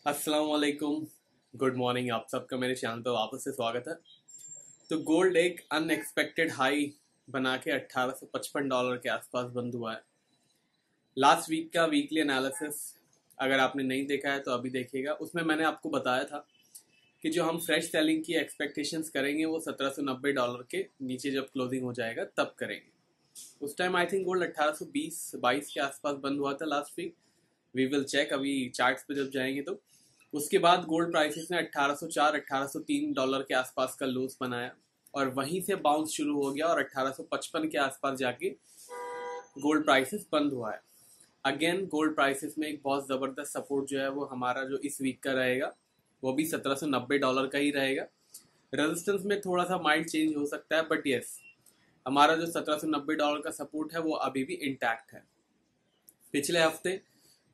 अस्सलाम वालेकुम, good morning. आप सबका मेरे चैनल पर वापस से स्वागत है। तो गोल्ड एक अनएक्सपेक्टेड हाई बना के $1855 के आसपास बंद हुआ है। लास्ट वीक का वीकली एनालिसिस अगर आपने नहीं देखा है तो अभी देखिएगा। उसमें मैंने आपको बताया था कि जो हम फ्रेश सेलिंग की एक्सपेक्टेशंस करेंगे वो $1790 के नीचे जब क्लोजिंग हो जाएगा तब करेंगे। उस टाइम आई थिंक गोल्ड 1820-22 के आसपास बंद हुआ था last week. We will check अभी चार्ट्स पे जब जाएंगे तो। उसके बाद गोल्ड प्राइसेस ने 1804-1803 डॉलर के आसपास का लोस बनाया और वहीं से बाउंस शुरू हो गया और 1855 के आसपास जाके गोल्ड प्राइसेस बंद हुआ है। अगेन गोल्ड प्राइसेस में एक बहुत ज़बरदस्त सपोर्ट जो है वो हमारा जो इस वीक का रहेगा वो भी $1790 का ही रहेगा। रेजिस्टेंस में थोड़ा सा माइल्ड चेंज हो सकता है बट यस, हमारा जो $1790 का सपोर्ट है वो अभी भी इंटैक्ट है। पिछले हफ्ते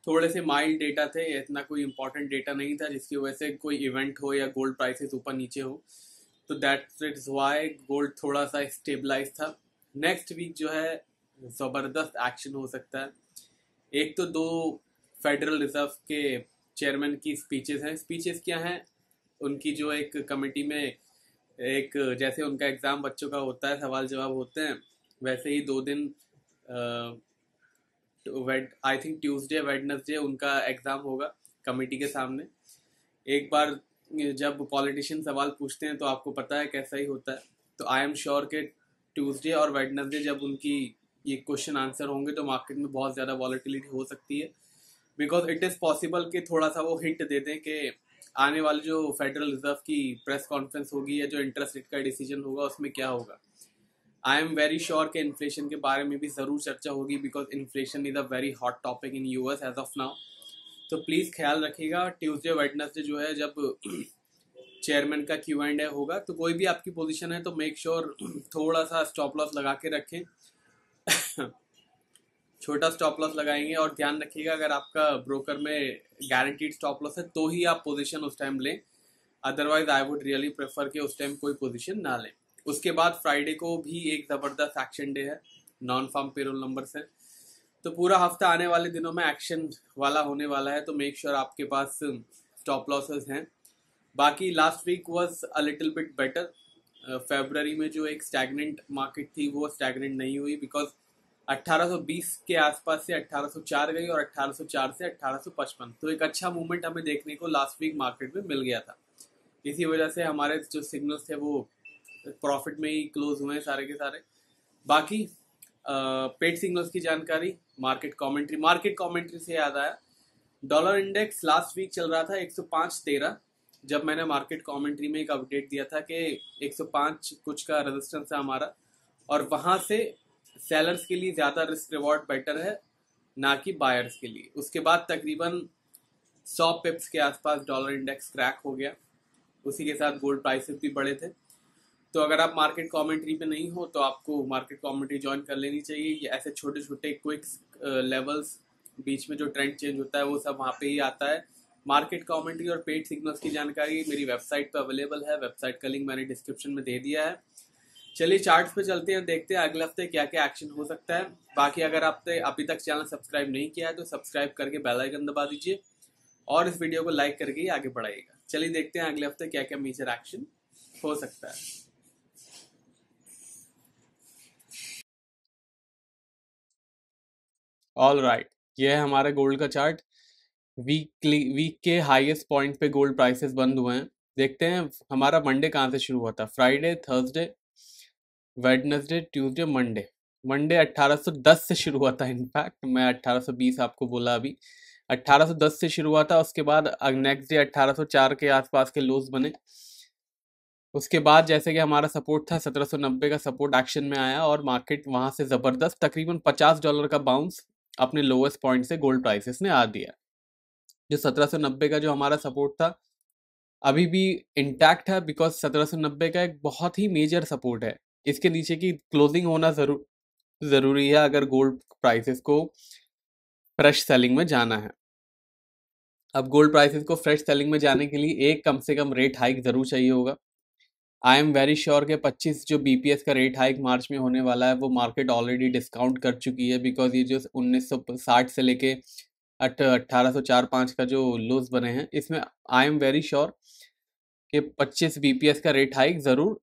थोड़े से माइल्ड डेटा थे, इतना कोई इंपॉर्टेंट डेटा नहीं था जिसकी वजह से कोई इवेंट हो या गोल्ड प्राइसेस ऊपर नीचे हो, तो दैट्स इट्स वाई गोल्ड थोड़ा सा स्टेबलाइज था। नेक्स्ट वीक जो है ज़बरदस्त एक्शन हो सकता है। एक तो दो फेडरल रिजर्व के चेयरमैन की स्पीचेस हैं। स्पीचेस क्या हैं? उनकी जो एक कमेटी में एक जैसे उनका एग्ज़ाम बच्चों का होता है, सवाल जवाब होते हैं, वैसे ही 2 दिन आई थिंक ट्यूसडे वेडनेसडे उनका एग्ज़ाम होगा कमेटी के सामने। एक बार जब पॉलिटिशियन सवाल पूछते हैं तो आपको पता है कैसा ही होता है। तो आई एम श्योर कि ट्यूसडे और वेडनेसडे जब उनकी ये क्वेश्चन आंसर होंगे तो मार्केट में बहुत ज़्यादा वॉलेटिलिटी हो सकती है, बिकॉज इट इज़ पॉसिबल कि थोड़ा सा वो हिंट दे दें कि आने वाली जो फेडरल रिजर्व की प्रेस कॉन्फ्रेंस होगी या जो इंटरेस्ट रेट का डिसीजन होगा उसमें क्या होगा। आई एम वेरी श्योर कि इन्फ्लेशन के बारे में भी ज़रूर चर्चा होगी, because inflation is a very hot topic in US as of now. तो प्लीज़ ख्याल रखिएगा ट्यूसडे वेडनेसडे जो है जब चेयरमैन का Q&A होगा तो कोई भी आपकी पोजीशन है तो मेक श्योर थोड़ा सा स्टॉप लॉस लगा के रखें। छोटा स्टॉप लॉस लगाएंगे और ध्यान रखिएगा अगर आपका ब्रोकर में गारंटीड स्टॉप लॉस है तो ही आप पोजीशन उस टाइम लें, otherwise I would really prefer कि उस टाइम कोई पोजीशन ना लें। उसके बाद फ्राइडे को भी एक ज़बरदस्त एक्शन डे है, नॉन फार्म पेरोल नंबर से। तो पूरा हफ्ता आने वाले दिनों में एक्शन वाला होने वाला है, तो मेक श्योर आपके पास स्टॉप लॉसेस हैं। बाकी last week was a little bit better. फरवरी में जो एक स्टैग्नेंट मार्केट थी वो स्टैग्नेंट नहीं हुई, बिकॉज 1820 के आसपास से 1804 गई और 1804 से 1855, तो एक अच्छा मूवमेंट हमें देखने को लास्ट वीक मार्केट में मिल गया था। इसी वजह से हमारे जो सिग्नल्स थे वो प्रॉफिट में ही क्लोज हुए हैं सारे के सारे। बाकी पेड सिग्नल्स की जानकारी, मार्केट कमेंट्री से याद आया, डॉलर इंडेक्स लास्ट वीक चल रहा था 105.13। जब मैंने मार्केट कमेंट्री में एक अपडेट दिया था कि 105 कुछ का रेजिस्टेंस है हमारा, और वहां से सेलर्स के लिए ज़्यादा रिस्क रिवॉर्ड बेटर है ना कि बायर्स के लिए। उसके बाद तकरीबन 100 पिप्स के आसपास डॉलर इंडेक्स क्रैक हो गया, उसी के साथ गोल्ड प्राइसेस भी बढ़े थे। तो अगर आप मार्केट कमेंट्री पे नहीं हो तो आपको मार्केट कमेंट्री ज्वाइन कर लेनी चाहिए। ये ऐसे छोटे छोटे क्विक लेवल्स, बीच में जो ट्रेंड चेंज होता है वो सब वहाँ पे ही आता है। मार्केट कमेंट्री और पेड सिग्नल्स की जानकारी मेरी वेबसाइट पर अवेलेबल है, वेबसाइट का लिंक मैंने डिस्क्रिप्शन में दे दिया है। चलिए चार्ट्स पे चलते हैं, देखते हैं अगले हफ्ते क्या क्या एक्शन हो सकता है। बाकी अगर आपने अभी तक चैनल सब्सक्राइब नहीं किया है तो सब्सक्राइब करके बेल आइकन दबा दीजिए और इस वीडियो को लाइक करके ही आगे बढ़ाइएगा। चलिए देखते हैं अगले हफ्ते क्या क्या मेजर एक्शन हो सकता है। ऑल राइट, ये है हमारे गोल्ड का चार्ट। वीक के हाईएस्ट पॉइंट पे गोल्ड प्राइसेस बंद हुए हैं। देखते हैं हमारा मंडे कहाँ से शुरू हुआ था। Friday, Thursday, Wednesday, Tuesday, Monday. Monday 1810 से शुरू हुआ था। इनफैक्ट मैं 1820 आपको बोला अभी, 1810 से शुरू हुआ था। उसके बाद नेक्स्ट डे 1804 के आसपास के लोज बने। उसके बाद जैसे कि हमारा सपोर्ट था 1790 का सपोर्ट एक्शन में आया और मार्केट वहां से ज़बरदस्त तकरीबन $50 का बाउंस अपने लोएस्ट पॉइंट से गोल्ड प्राइसेस ने आ दिया। जो 1790 का जो हमारा सपोर्ट था अभी भी इंटैक्ट है, बिकॉज 1790 का एक बहुत ही मेजर सपोर्ट है। इसके नीचे की क्लोजिंग होना ज़रूरी है अगर गोल्ड प्राइसेस को फ्रेश सेलिंग में जाना है। अब गोल्ड प्राइसेस को फ्रेश सेलिंग में जाने के लिए एक कम से कम रेट हाइक ज़रूर चाहिए होगा। आई एम वेरी श्योर कि 25 जो BPS का रेट हाइक मार्च में होने वाला है वो मार्केट ऑलरेडी डिस्काउंट कर चुकी है, बिकॉज ये जो 1960 से लेके 1804-5 का जो लोज बने हैं, इसमें आई एम वेरी श्योर कि 25 बीपीएस का रेट हाइक ज़रूर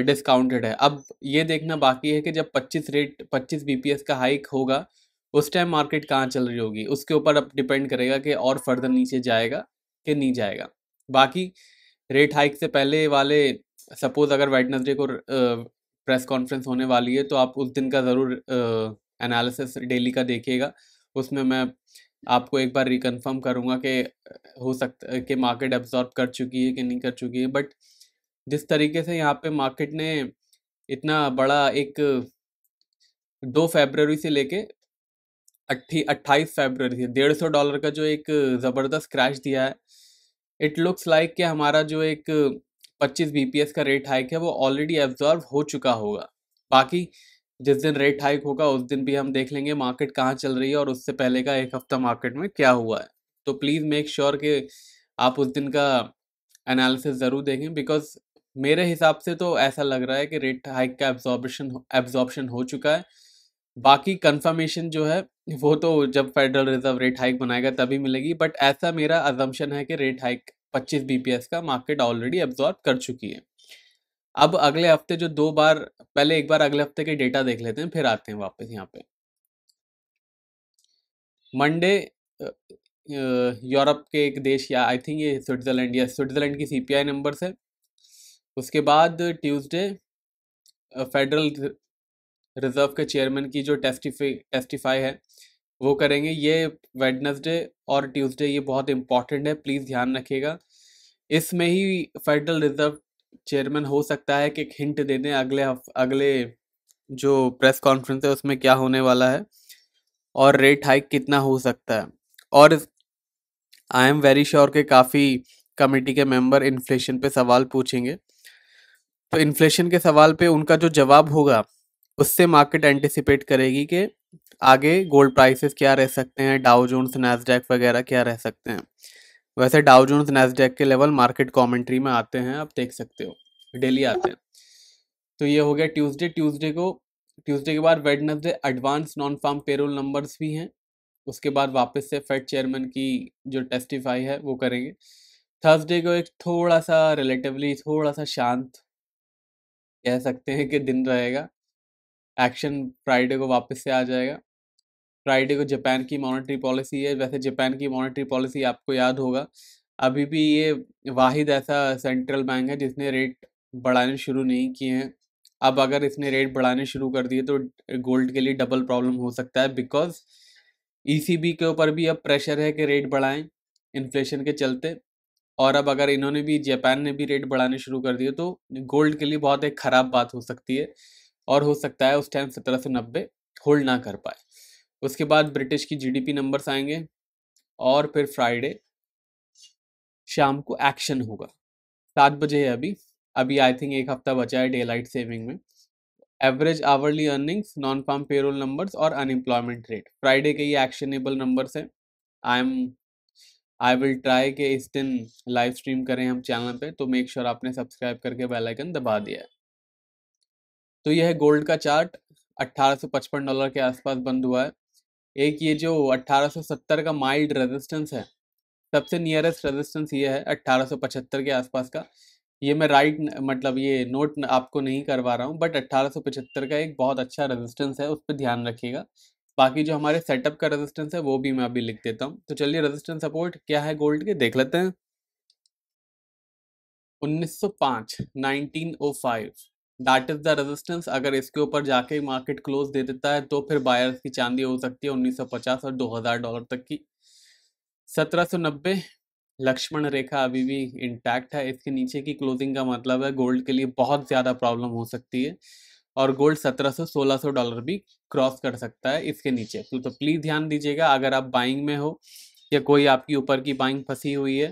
डिस्काउंटेड है। अब ये देखना बाकी है कि जब 25 बीपीएस का हाइक होगा उस टाइम मार्केट कहाँ चल रही होगी, उसके ऊपर अब डिपेंड करेगा कि और फर्दर नीचे जाएगा कि नहीं जाएगा। बाकी रेट हाइक से पहले वाले, सपोज अगर वेडनेसडे को प्रेस कॉन्फ्रेंस होने वाली है तो आप उस दिन का ज़रूर एनालिसिस डेली का देखिएगा। उसमें मैं आपको एक बार रिकन्फर्म करूँगा कि हो सकता है कि मार्केट एब्जॉर्ब कर चुकी है कि नहीं कर चुकी है। बट जिस तरीके से यहाँ पे मार्केट ने इतना बड़ा एक 2 फरवरी से लेके 28 फरवरी से $150 का जो एक ज़बरदस्त क्रैश दिया है, इट लुक्स लाइक कि हमारा जो एक 25 बीपीएस का रेट हाइक है वो ऑलरेडी एब्जॉर्व हो चुका होगा। बाकी जिस दिन रेट हाइक होगा उस दिन भी हम देख लेंगे मार्केट कहाँ चल रही है और उससे पहले का एक हफ्ता मार्केट में क्या हुआ है। तो प्लीज़ मेक श्योर कि आप उस दिन का एनालिसिस ज़रूर देखें, बिकॉज मेरे हिसाब से तो ऐसा लग रहा है कि रेट हाइक का एब्जॉर्प्शन हो चुका है। बाकी कंफर्मेशन जो है वो तो जब फेडरल रिजर्व रेट हाइक बनाएगा तभी मिलेगी, बट ऐसा मेरा अजम्पशन है कि रेट हाइक 25 बीपीएस का मार्केट ऑलरेडी एब्जॉर्ब कर चुकी है। अब अगले हफ्ते जो 2 बार, पहले एक बार अगले हफ्ते के डेटा देख लेते हैं फिर आते हैं वापस यहाँ पे। मंडे यूरोप के एक देश, या आई थिंक ये स्विट्जरलैंड, या स्विट्जरलैंड की सीपीआई नंबर्स है। उसके बाद ट्यूसडे फेडरल रिजर्व के चेयरमैन की जो टेस्टिफाई है वो करेंगे। ये वेडनेसडे और ट्यूसडे ये बहुत इंपॉर्टेंट है, प्लीज़ ध्यान रखिएगा। इसमें ही फेडरल रिजर्व चेयरमैन हो सकता है कि एक हिंट दे दें अगले जो प्रेस कॉन्फ्रेंस है उसमें क्या होने वाला है और रेट हाइक कितना हो सकता है। और आई एम वेरी श्योर कि काफ़ी कमेटी के मेंबर इन्फ्लेशन पे सवाल पूछेंगे, तो इन्फ्लेशन के सवाल पे उनका जो जवाब होगा उससे मार्केट एंटिसिपेट करेगी कि आगे गोल्ड प्राइसेस क्या रह सकते हैं, डाउ जोन्स नैस्डैक वगैरह क्या रह सकते हैं। वैसे डाउ जोन्स नैस्डैक के लेवल मार्केट कमेंट्री में आते हैं, आप देख सकते हो, डेली आते हैं। तो ये हो गया ट्यूसडे के बाद Wednesday advance non farm payroll numbers भी हैं। उसके बाद वापस से फेड चेयरमैन की जो टेस्टिफाई है वो करेंगे। थर्सडे को एक थोड़ा सा रिलेटिवली थोड़ा सा शांत कह सकते हैं कि दिन रहेगा। एक्शन फ्राइडे को वापस से आ जाएगा। फ्राइडे को जापान की मॉनेटरी पॉलिसी है। वैसे जापान की मॉनेटरी पॉलिसी आपको याद होगा, अभी भी ये वाहिद ऐसा सेंट्रल बैंक है जिसने रेट बढ़ाने शुरू नहीं किए हैं। अब अगर इसने रेट बढ़ाने शुरू कर दिए तो गोल्ड के लिए डबल प्रॉब्लम हो सकता है, बिकॉज ईसीबी के ऊपर भी अब प्रेशर है कि रेट बढ़ाएं इन्फ्लेशन के चलते। और अब अगर इन्होंने भी, जापान ने भी रेट बढ़ाने शुरू कर दिए तो गोल्ड के लिए बहुत एक ख़राब बात हो सकती है और हो सकता है उस टाइम 1790 होल्ड ना कर पाए। उसके बाद ब्रिटिश की जीडीपी नंबर्स आएंगे और फिर फ्राइडे शाम को एक्शन होगा। 7 बजे है अभी, आई थिंक एक हफ्ता बचा है डे लाइट सेविंग में। Average hourly earnings, non farm payroll numbers और अनएम्प्लॉयमेंट रेट फ्राइडे के ये एक्शनेबल नंबर्स हैं। आई विल ट्राई कि इस दिन लाइव स्ट्रीम करें हम चैनल पे, तो मेक श्योर आपने सब्सक्राइब करके बेल आइकन दबा दिया है। तो यह है गोल्ड का चार्ट, $1855 के आसपास बंद हुआ है। एक ये जो 1870 का माइल्ड रेजिस्टेंस है, सबसे नियरेस्ट रेजिस्टेंस ये है 1875 के आसपास का। ये मैं मतलब ये नोट आपको नहीं करवा रहा हूँ, बट 1875 का एक बहुत अच्छा रेजिस्टेंस है, उस पर ध्यान रखिएगा। बाकी जो हमारे सेटअप का रेजिस्टेंस है वो भी मैं अभी लिख देता हूँ। तो चलिए रेजिस्टेंस सपोर्ट क्या है गोल्ड के देख लेते हैं। 1905, 1905 दैट इज द रेजिस्टेंस। अगर इसके ऊपर जाके मार्केट क्लोज दे देता है तो फिर बायर्स की चांदी हो सकती है 1950 और $2000 तक की। 1790 लक्ष्मण रेखा अभी भी इंटैक्ट है। इसके नीचे की क्लोजिंग का मतलब है गोल्ड के लिए बहुत ज़्यादा प्रॉब्लम हो सकती है और गोल्ड $1700-1600 भी क्रॉस कर सकता है इसके नीचे। तो प्लीज़ ध्यान दीजिएगा, अगर आप बाइंग में हो या कोई आपकी ऊपर की बाइंग फंसी हुई है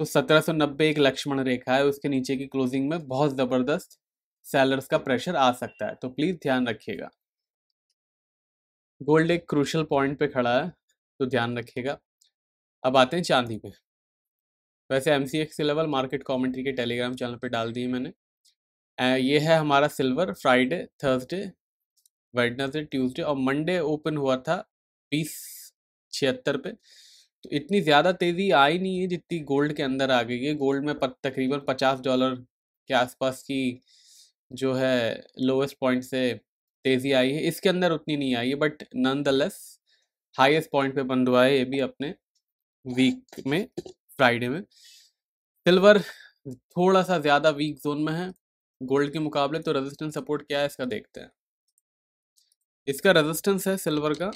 तो 1790 एक लक्ष्मण रेखा है, उसके नीचे की क्लोजिंग में बहुत ज़बरदस्त सेलर्स का प्रेशर आ सकता है, तो प्लीज़ ध्यान रखिएगा। गोल्ड एक क्रूशल पॉइंट पे खड़ा है तो ध्यान रखिएगा। अब आते हैं चांदी पे। वैसे एमसीएक्स के लेवल मार्केट कमेंट्री के टेलीग्राम चैनल पे डाल दिए मैंने। ये है हमारा silver, Friday, Thursday, Wednesday, Tuesday और मंडे ओपन हुआ था 20 76 पे। तो इतनी ज़्यादा तेज़ी आई नहीं है जितनी गोल्ड के अंदर आ गई है। गोल्ड में तकरीबन $50 के आसपास की जो है लोवेस्ट पॉइंट से तेज़ी आई है, इसके अंदर उतनी नहीं आई है, but nonetheless highest point पे बंद हुआ है ये भी अपने वीक में, फ्राइडे में। सिल्वर थोड़ा सा ज़्यादा वीक जोन में है गोल्ड के मुकाबले, तो रेजिस्टेंस सपोर्ट क्या है इसका देखते हैं। इसका रेजिस्टेंस है सिल्वर का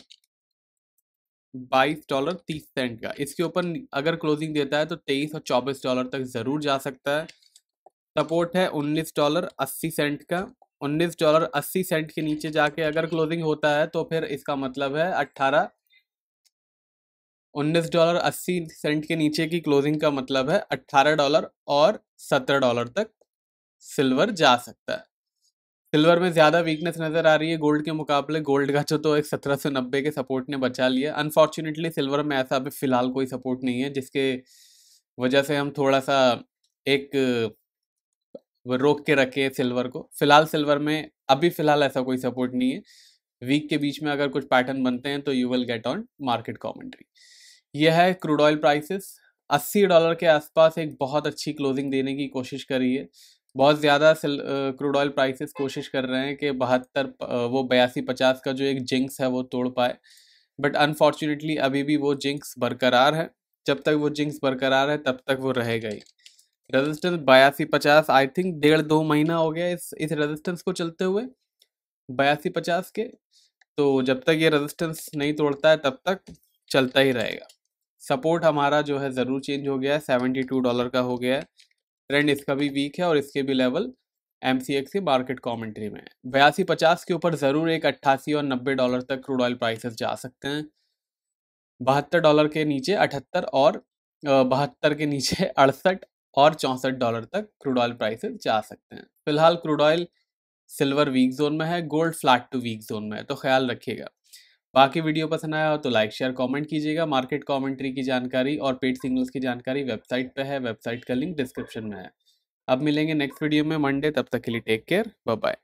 $22.30 का। इसके ऊपर अगर क्लोजिंग देता है तो $23 और $24 तक ज़रूर जा सकता है। सपोर्ट है $19.80 का। $19.80 के नीचे जाके अगर क्लोजिंग होता है तो फिर इसका मतलब है $19.80 के नीचे की क्लोजिंग का मतलब है $18 और $17 तक सिल्वर जा सकता है। सिल्वर में ज़्यादा वीकनेस नज़र आ रही है गोल्ड के मुकाबले। गोल्ड का जो तो एक 1790 के सपोर्ट ने बचा लिया। अनफॉर्चुनेटली सिल्वर में ऐसा अभी फ़िलहाल कोई सपोर्ट नहीं है, जिसके वजह से हम थोड़ा सा एक वो रोक के रखे सिल्वर को। फिलहाल सिल्वर में अभी फ़िलहाल ऐसा कोई सपोर्ट नहीं है। वीक के बीच में अगर कुछ पैटर्न बनते हैं तो you will get on market commentary. यह है क्रूड ऑयल प्राइसेस। $80 के आसपास एक बहुत अच्छी क्लोजिंग देने की कोशिश करी है। बहुत ज़्यादा क्रूड ऑयल प्राइसेस कोशिश कर रहे हैं कि 82-50 का जो एक जिंक्स है वो तोड़ पाए, बट अनफॉर्चुनेटली अभी भी वो जिंक्स बरकरार है। जब तक वो जिंक्स बरकरार है तब तक वो रहेगा ही। रेजिस्टेंस 82-50, आई थिंक 1.5-2 महीना हो गया इस रेजिस्टेंस को चलते हुए 82-50 के। तो जब तक ये रेजिस्टेंस नहीं तोड़ता है तब तक चलता ही रहेगा। सपोर्ट हमारा जो है ज़रूर चेंज हो गया है, $72 का हो गया है। ट्रेंड इसका भी वीक है और इसके भी लेवल MCX की मार्केट कमेंट्री में है। 82-50 के ऊपर ज़रूर एक $88 और $90 तक क्रूड ऑयल प्राइसेस जा सकते हैं। $72 के नीचे 78 और 72 के नीचे 68 और $64 तक क्रूड ऑयल प्राइसेस जा सकते हैं। फिलहाल crude oil silver weak zone में है, gold flat to weak zone में है, तो ख्याल रखिएगा। बाकी वीडियो पसंद आया हो तो लाइक शेयर कमेंट कीजिएगा। मार्केट कमेंट्री की जानकारी और पेड सिग्नल्स की जानकारी वेबसाइट पे है, वेबसाइट का लिंक डिस्क्रिप्शन में है। अब मिलेंगे नेक्स्ट वीडियो में मंडे, तब तक के लिए टेक केयर, बाय बाय।